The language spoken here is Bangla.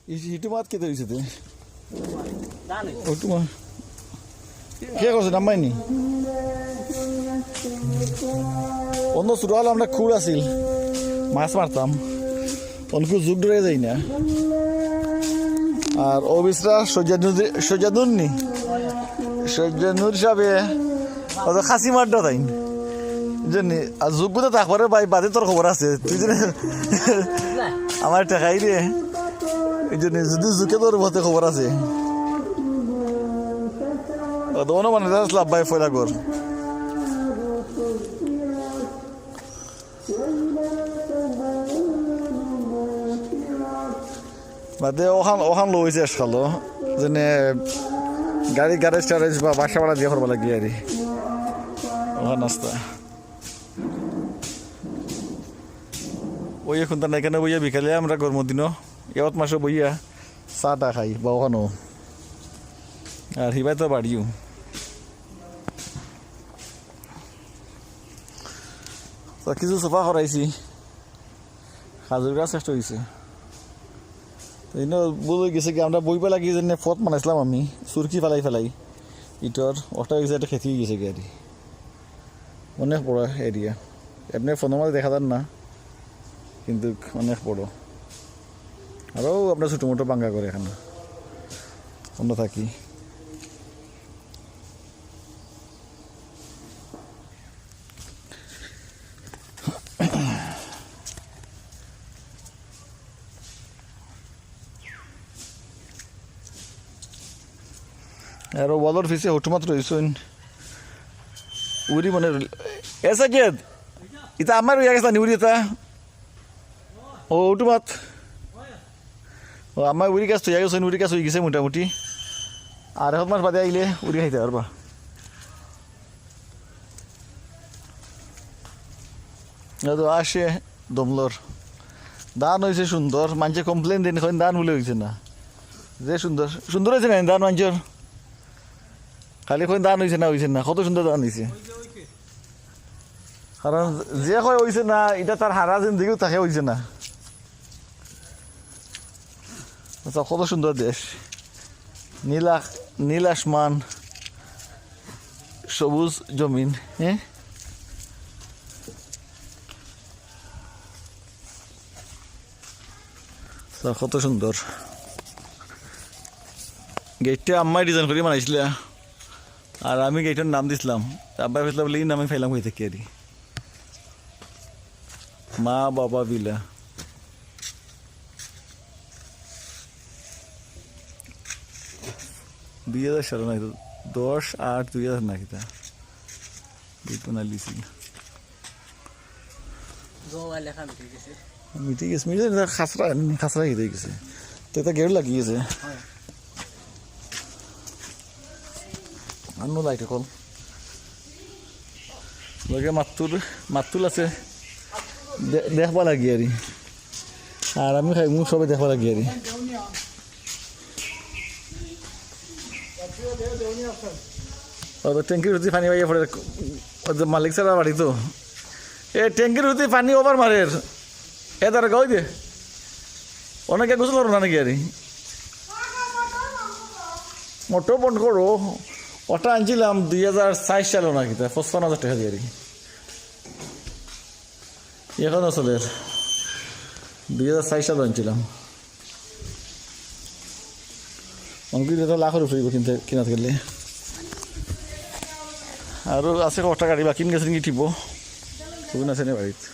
ইটো মাত কেটে হয়েছে তে তোমার কে করছে নাম্বাইনি অন্য ছোটো হলে আমরা খুঁড় আছিল মাছ মারতাম অনেক যুগ ধরে যাই না আর অবিসরা সজ্জানুর নি সজ্জানুর হিসাবে খাসি মারটা তাই জানি আর যুগতে তারপরে ভাই বাদে তোর খবর আছে তুই জানি আমার ঠেকাই রে এই জন্য যদি যুগে তোর বলতে খবর আছে দোনো মানে লাভ ভাই ফয়লা কর বাদে ওখান লইছে আসলো যেনে গাড়ি গ্যারেজ ট্যারেজ বা বাসা ভাড়া দিয়ে করবা লাগি আর ওখান নাস্তা ওই এখন তার এখানে বইয়া বিকালে আমরা গরমের দিনও এত মাসে বইয়া চাটা খাই বা ওখানেও আর হিবাই তো বাড়িও কিছু সোফা করাইছি হাজুর গাছ চেষ্টা হয়েছে বলে গেছে কি আমরা বইবা লাগি যে ফট বানাইছিলাম আমি চুরকি ফেলাই ইটর ওটা গেছে একটা খেতে গেছে কি আর অনেক বড় এরিয়া এমনি ফোনের মধ্যে দেখা যান না কিন্তু অনেক বড় আরও আপনার ছোটো মোটো পাঙ্গা করে এখানে অন্য থাকি আর ওয়ালর ফিসে হটমাত্র হইছুন উড়ি মানে এসা গেদ ইতা আমার হইয়া গেছে উড়ি এটা ও হটমাত ও আমার উড়ি গাছ হইয়া গেছে উড়ি গাছ হয়ে গেছে মোটামুটি আর এখন মাস বাদে আইলে উড়ি খাইতে পারবা তো আসে দমলর দান হয়েছে সুন্দর মানুষে কমপ্লেন দেন দান বলে হয়েছে না যে সুন্দর সুন্দর হয়েছে না দান মানুষের খালি কই দান হয়েছে না কত সুন্দর দান হয়েছে কারণ যে কয় হয়েছে না এটা তার হারা জিন্দিগিও তাকে হয়েছে না আচ্ছা কত সুন্দর দেশ নীল আসমান সবুজ জমিন হ্যাঁ কত সুন্দর গেটটা আম্মাই ডিজাইন করে বানাইছিল আর আমি গেটের নাম দিছিলাম আব্বাই ফেসলাম বলে এই নামে ফেলাম হয়ে থাকি আর মা বাবা বিলা 2000 সালে না 10/8/2000 না কিতা গেট বানাইছিল মিটি গেছে খাসরা হয়ে গেছে তো এটা গেট লাগিয়েছে আনো লাইট কল লগে মাতুল আছে দেখবা লাগি আর আমি খাই মুখ সবাই দেখবা লাগি ট্যাঙ্কির হতে পানি পাইয়া পড়ে মালিক সারা বাড়ি তো ট্যাঙ্কির হতে পানি ওভার মারের তারা গাই দে অনেকে গোসল করো না নাকি মোটো বন্ধ করো ওটা আনছিলাম 2004 সালে না কিতা 55,000 টাকা দিয়ে এখন আসলে 2004 সালে আনছিলাম অঙ্কিত লাখের উপরে কিনা গেলে আরও আছে কটা গাড়ি বাকি গেছে নাকি টিপো আছে না বাড়িতে